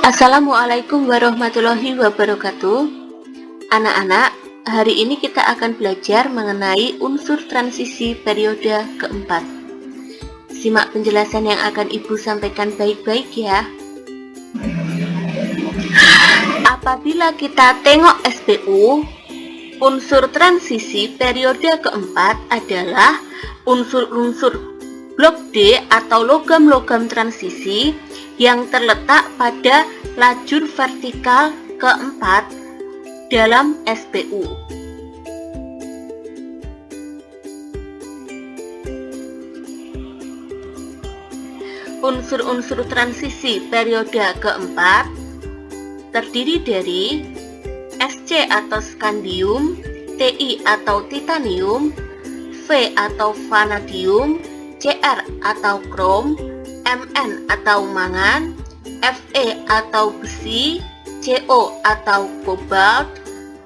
Assalamualaikum warahmatullahi wabarakatuh. Anak-anak, hari ini kita akan belajar mengenai unsur transisi periode keempat. Simak penjelasan yang akan Ibu sampaikan baik-baik ya. Apabila kita tengok SPU, unsur transisi periode keempat adalah unsur-unsur blok D atau logam-logam transisi yang terletak pada lajur vertikal keempat dalam SPU. Unsur-unsur transisi periode keempat terdiri dari Sc atau skandium, Ti atau titanium, V atau vanadium, Cr atau krom, Mn atau mangan, Fe atau besi, Co atau kobalt,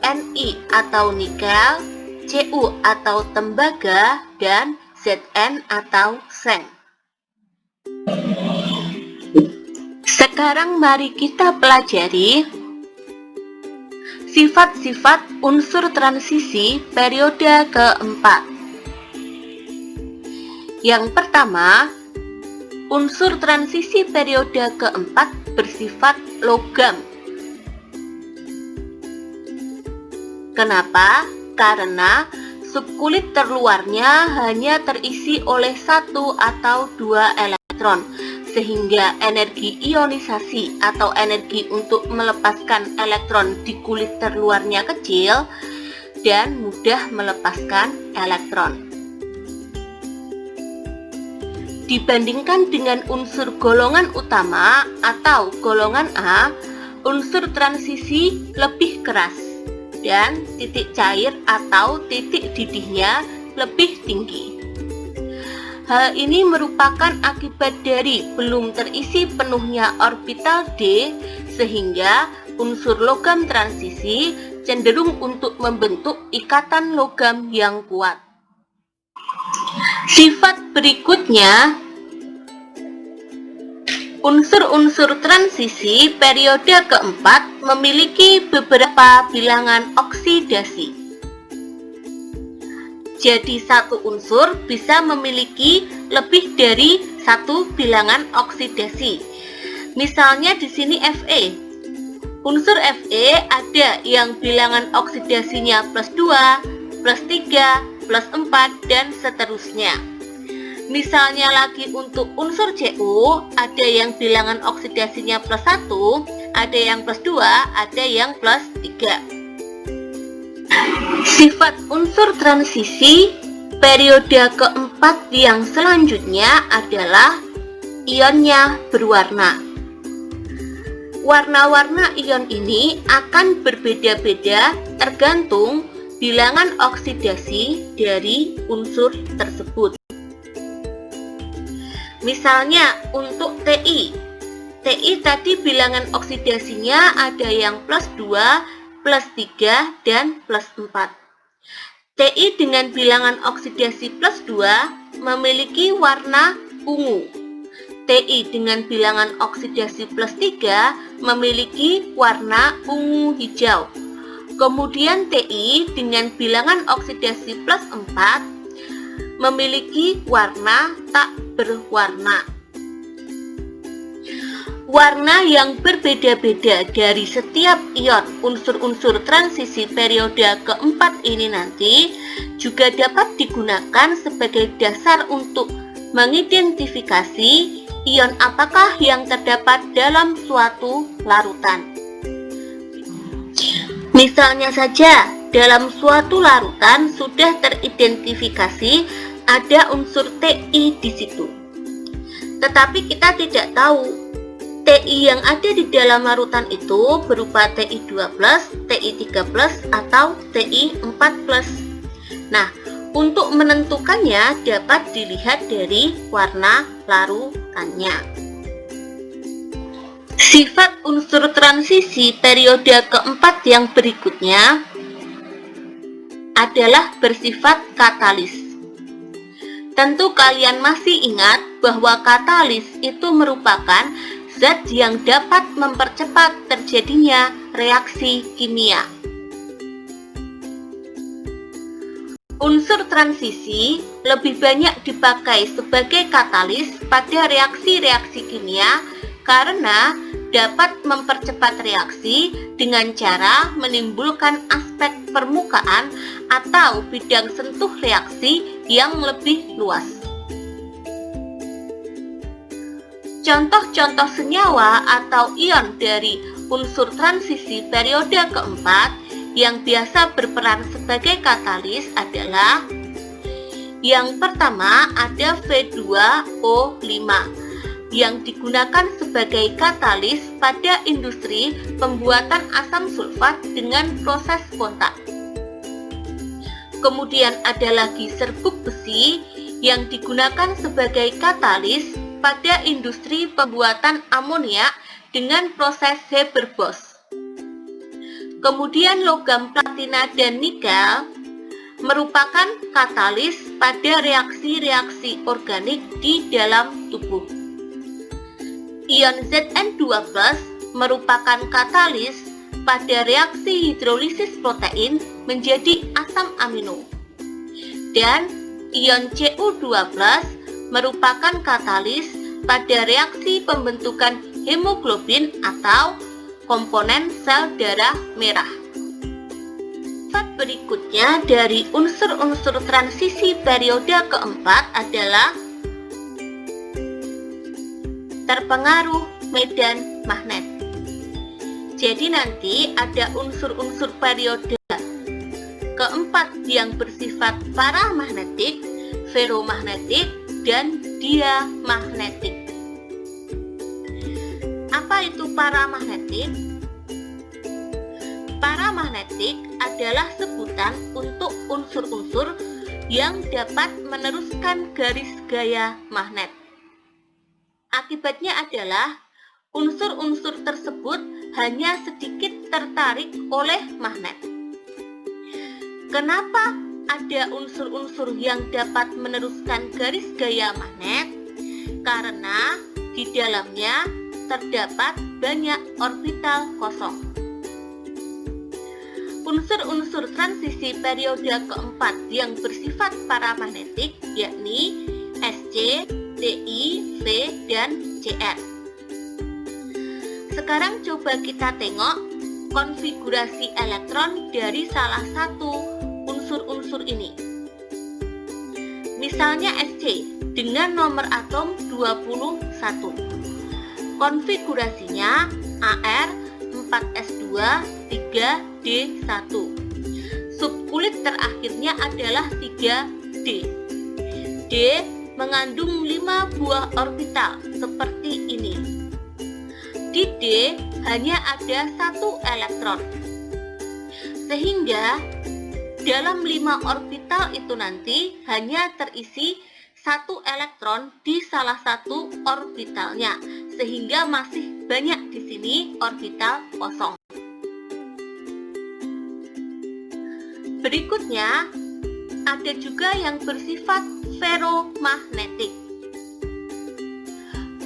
Ni atau nikel, Cu atau tembaga, dan Zn atau seng. Sekarang mari kita pelajari sifat-sifat unsur transisi periode keempat. Yang pertama, unsur transisi periode keempat bersifat logam. Kenapa? Karena subkulit terluarnya hanya terisi oleh satu atau dua elektron, sehingga energi ionisasi atau energi untuk melepaskan elektron di kulit terluarnya kecil dan mudah melepaskan elektron. Dibandingkan dengan unsur golongan utama atau golongan A, unsur transisi lebih keras dan titik cair atau titik didihnya lebih tinggi. Hal ini merupakan akibat dari belum terisi penuhnya orbital D, sehingga unsur logam transisi cenderung untuk membentuk ikatan logam yang kuat. Sifat berikutnya, unsur-unsur transisi periode keempat memiliki beberapa bilangan oksidasi. Jadi satu unsur bisa memiliki lebih dari satu bilangan oksidasi. Misalnya di sini Fe. Unsur Fe ada yang bilangan oksidasinya plus 2, plus 3, plus 4, dan seterusnya. Misalnya lagi untuk unsur Cu, ada yang bilangan oksidasinya plus 1, ada yang plus 2, ada yang plus 3. Sifat unsur transisi periode keempat yang selanjutnya adalah ionnya berwarna. Warna-warna ion ini akan berbeda-beda tergantung bilangan oksidasi dari unsur tersebut. Misalnya untuk Ti tadi bilangan oksidasinya ada yang plus 2, plus 3, dan plus 4. Ti dengan bilangan oksidasi plus 2 memiliki warna ungu. Ti dengan bilangan oksidasi plus 3 memiliki warna ungu hijau. Kemudian Ti dengan bilangan oksidasi plus 4 memiliki warna tak berwarna. Warna yang berbeda-beda dari setiap ion unsur-unsur transisi periode keempat ini nanti juga dapat digunakan sebagai dasar untuk mengidentifikasi ion apakah yang terdapat dalam suatu larutan. Misalnya saja, dalam suatu larutan sudah teridentifikasi ada unsur Ti di situ. Tetapi kita tidak tahu Ti yang ada di dalam larutan itu berupa Ti2+, Ti3+, atau Ti4+. Nah, untuk menentukannya dapat dilihat dari warna larutannya. Sifat unsur transisi periode keempat yang berikutnya adalah bersifat katalis. Tentu kalian masih ingat bahwa katalis itu merupakan zat yang dapat mempercepat terjadinya reaksi kimia. Unsur transisi lebih banyak dipakai sebagai katalis pada reaksi-reaksi kimia karena dapat mempercepat reaksi dengan cara menimbulkan aspek permukaan atau bidang sentuh reaksi yang lebih luas. Contoh-contoh senyawa atau ion dari unsur transisi periode keempat yang biasa berperan sebagai katalis adalah yang pertama ada V2O5 yang digunakan sebagai katalis pada industri pembuatan asam sulfat dengan proses kontak. Kemudian ada lagi serbuk besi yang digunakan sebagai katalis pada industri pembuatan amoniak dengan proses Haber-Bosch. Kemudian logam platina dan nikel merupakan katalis pada reaksi-reaksi organik di dalam tubuh. Ion Zn2+ merupakan katalis pada reaksi hidrolisis protein menjadi asam amino. Dan ion Cu2+ merupakan katalis pada reaksi pembentukan hemoglobin atau komponen sel darah merah. Sifat berikutnya dari unsur-unsur transisi periode keempat adalah terpengaruh medan magnet. Jadi nanti ada unsur-unsur periode keempat yang bersifat paramagnetik, ferromagnetik, dan diamagnetik. Apa itu paramagnetik? Paramagnetik adalah sebutan untuk unsur-unsur yang dapat meneruskan garis gaya magnet. Akibatnya adalah unsur-unsur tersebut hanya sedikit tertarik oleh magnet. Kenapa ada unsur-unsur yang dapat meneruskan garis gaya magnet? Karena di dalamnya terdapat banyak orbital kosong. Unsur-unsur transisi periode keempat yang bersifat paramagnetik yakni Sc, Ti, V, dan Cr. Sekarang coba kita tengok konfigurasi elektron dari salah satu unsur-unsur ini. Misalnya Sc dengan nomor atom 21. Konfigurasinya Ar 4s2 3d1. Subkulit terakhirnya adalah 3d. D mengandung 5 buah orbital seperti ini. Di D hanya ada 1 elektron. Sehingga dalam 5 orbital itu nanti hanya terisi 1 elektron di salah satu orbitalnya, sehingga masih banyak di sini orbital kosong. Berikutnya, ada juga yang bersifat ferromagnetik.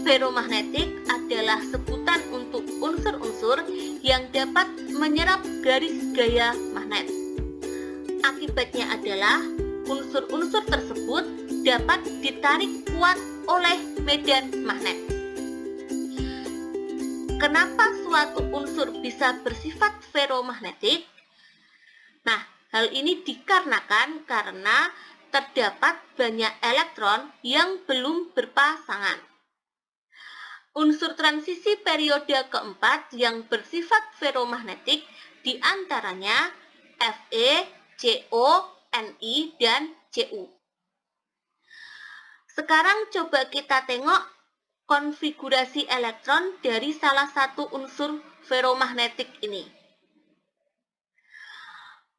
Ferromagnetik adalah sebutan untuk unsur-unsur yang dapat menyerap garis gaya magnet. Akibatnya adalah unsur-unsur tersebut dapat ditarik kuat oleh medan magnet. Kenapa suatu unsur bisa bersifat ferromagnetik? Nah, hal ini dikarenakan karena terdapat banyak elektron yang belum berpasangan. Unsur transisi periode keempat yang bersifat ferromagnetik diantaranya Fe, Co, Ni, dan Cu. Sekarang coba kita tengok konfigurasi elektron dari salah satu unsur ferromagnetik ini.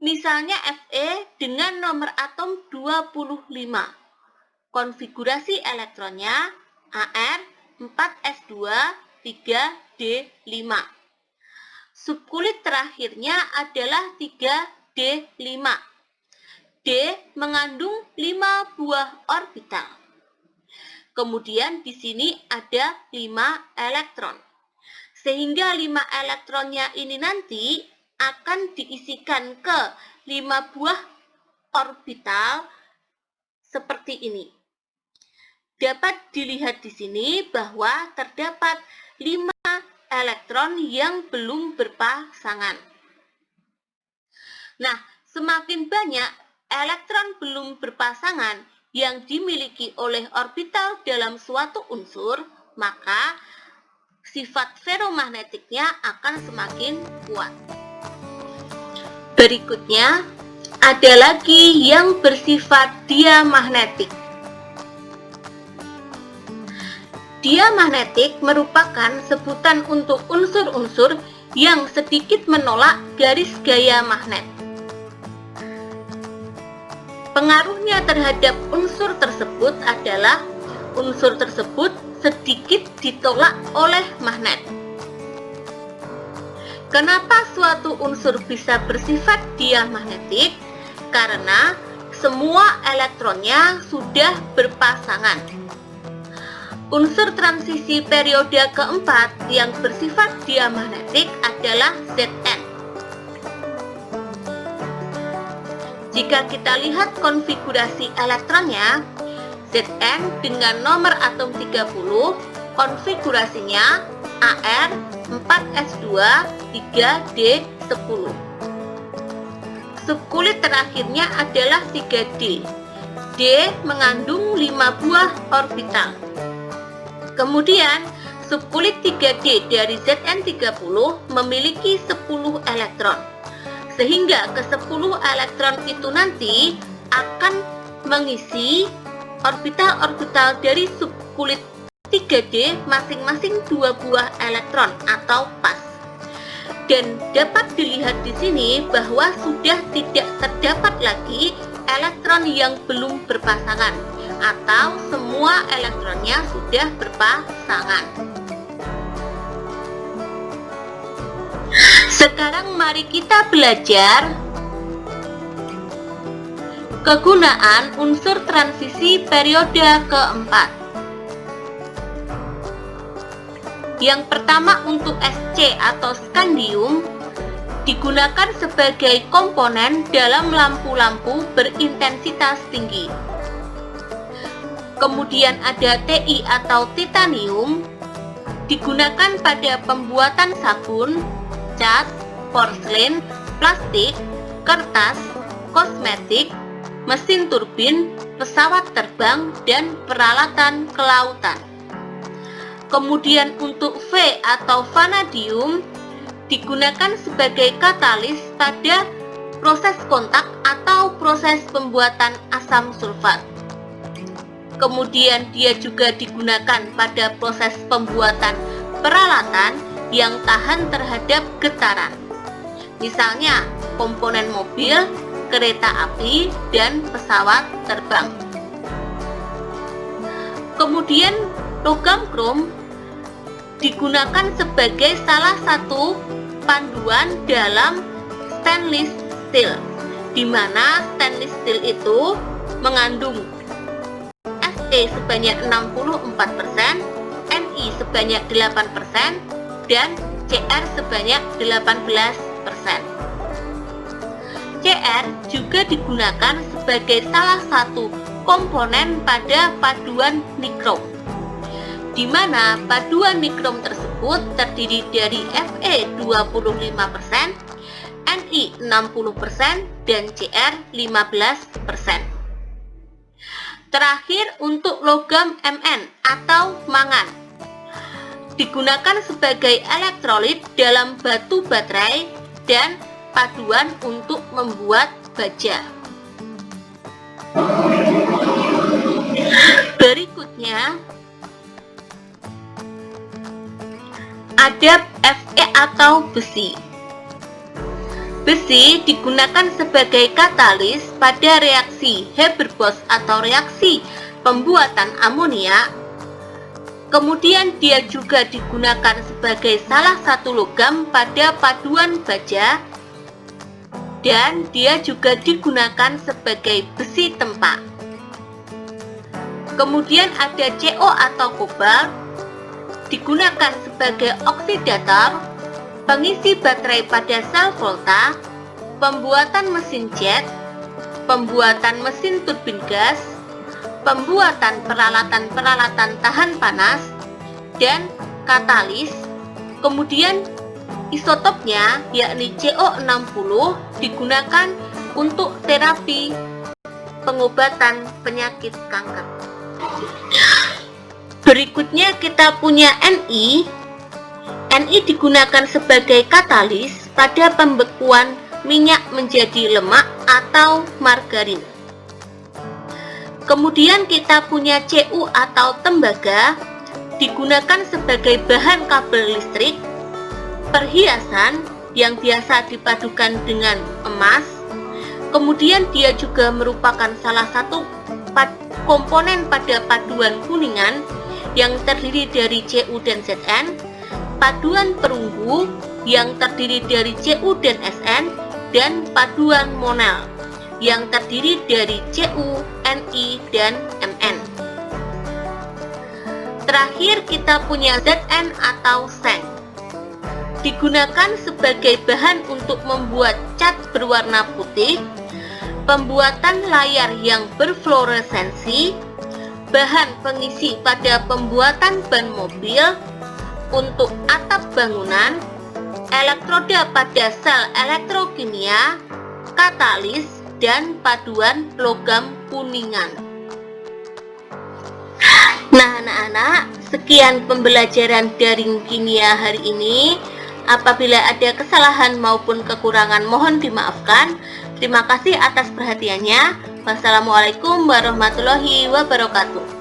Misalnya Fe dengan nomor atom 25. Konfigurasi elektronnya Ar 4s2 3d5. Subkulit terakhirnya adalah 3d5. D mengandung 5 buah orbital. Kemudian di sini ada 5 elektron. sehingga 5 elektronnya ini nanti akan diisikan ke 5 buah orbital seperti ini. Dapat dilihat di sini bahwa terdapat 5 elektron yang belum berpasangan. Nah, semakin banyak elektron belum berpasangan yang dimiliki oleh orbital dalam suatu unsur, maka sifat feromagnetiknya akan semakin kuat. Berikutnya, ada lagi yang bersifat diamagnetik. Diamagnetik merupakan sebutan untuk unsur-unsur yang sedikit menolak garis gaya magnet. Pengaruhnya terhadap unsur tersebut adalah unsur tersebut sedikit ditolak oleh magnet. Kenapa suatu unsur bisa bersifat diamagnetik? Karena semua elektronnya sudah berpasangan. Unsur transisi periode keempat yang bersifat diamagnetik adalah Zn. Jika kita lihat konfigurasi elektronnya, Zn dengan nomor atom 30, konfigurasinya Ar 4s2 3d10. Subkulit terakhirnya adalah 3d. D mengandung 5 buah orbital. Kemudian, subkulit 3d dari Zn30 memiliki 10 elektron. Sehingga ke-10 elektron itu nanti akan mengisi orbital-orbital dari subkulit 3D masing-masing 2 buah elektron atau pas. Dan dapat dilihat di sini bahwa sudah tidak terdapat lagi elektron yang belum berpasangan atau semua elektronnya sudah berpasangan. Sekarang mari kita belajar kegunaan unsur transisi periode keempat. Yang pertama untuk Sc atau scandium digunakan sebagai komponen dalam lampu-lampu berintensitas tinggi. Kemudian ada Ti atau titanium digunakan pada pembuatan sabun, cat, porselen, plastik, kertas, kosmetik, mesin turbin, pesawat terbang, dan peralatan kelautan. Kemudian untuk V atau vanadium digunakan sebagai katalis pada proses kontak atau proses pembuatan asam sulfat. Kemudian dia juga digunakan pada proses pembuatan peralatan yang tahan terhadap getaran. Misalnya komponen mobil, kereta api, dan pesawat terbang. Kemudian logam krom digunakan sebagai salah satu panduan dalam stainless steel, di mana stainless steel itu mengandung Fe sebanyak 64%, Ni sebanyak 8%, dan Cr sebanyak 18%. Cr juga digunakan sebagai salah satu komponen pada paduan nikrom, di mana paduan nikrom tersebut terdiri dari Fe 25%, Ni 60%, dan Cr 15%. Terakhir untuk logam Mn atau mangan digunakan sebagai elektrolit dalam batu baterai dan paduan untuk membuat baja. Berikutnya ada Fe atau besi. Besi digunakan sebagai katalis pada reaksi Haber-Bosch atau reaksi pembuatan amonia. Kemudian dia juga digunakan sebagai salah satu logam pada paduan baja, dan dia juga digunakan sebagai besi tempa. Kemudian ada Co atau kobalt digunakan sebagai oksidator, pengisi baterai pada sel volta, pembuatan mesin jet, pembuatan mesin turbin gas, pembuatan peralatan-peralatan tahan panas, dan katalis. Kemudian isotopnya yakni CO60 digunakan untuk terapi pengobatan penyakit kanker. Berikutnya kita punya Ni. Ni digunakan sebagai katalis pada pembekuan minyak menjadi lemak atau margarin. Kemudian kita punya Cu atau tembaga, digunakan sebagai bahan kabel listrik, perhiasan yang biasa dipadukan dengan emas. Kemudian dia juga merupakan salah satu komponen pada paduan kuningan yang terdiri dari Cu dan Zn, paduan perunggu yang terdiri dari Cu dan Sn, dan paduan monel yang terdiri dari Cu, Ni, dan Mn. Terakhir kita punya Zn atau seng. Digunakan sebagai bahan untuk membuat cat berwarna putih, pembuatan layar yang berfluoresensi, bahan pengisi pada pembuatan ban mobil, untuk atap bangunan, elektroda pada sel elektrokimia, katalis, dan paduan logam kuningan. Nah anak-anak, sekian pembelajaran daring kimia hari ini. Apabila ada kesalahan maupun kekurangan mohon dimaafkan. Terima kasih atas perhatiannya. Wassalamualaikum warahmatullahi wabarakatuh.